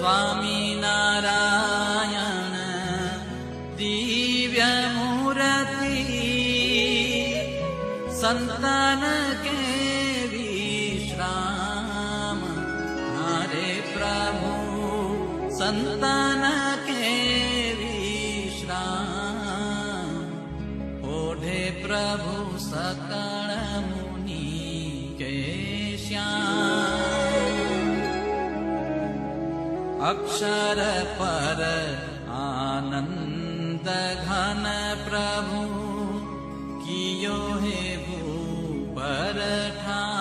स्वामी नारायण दिव्य मूर्ति संतान के विश्राम हरे प्रभु संतान के विश्राम ओढ़े प्रभु सकल मुनि के श्याम अक्षर पर आनंद घन प्रभु कियो हे भूपर ठाम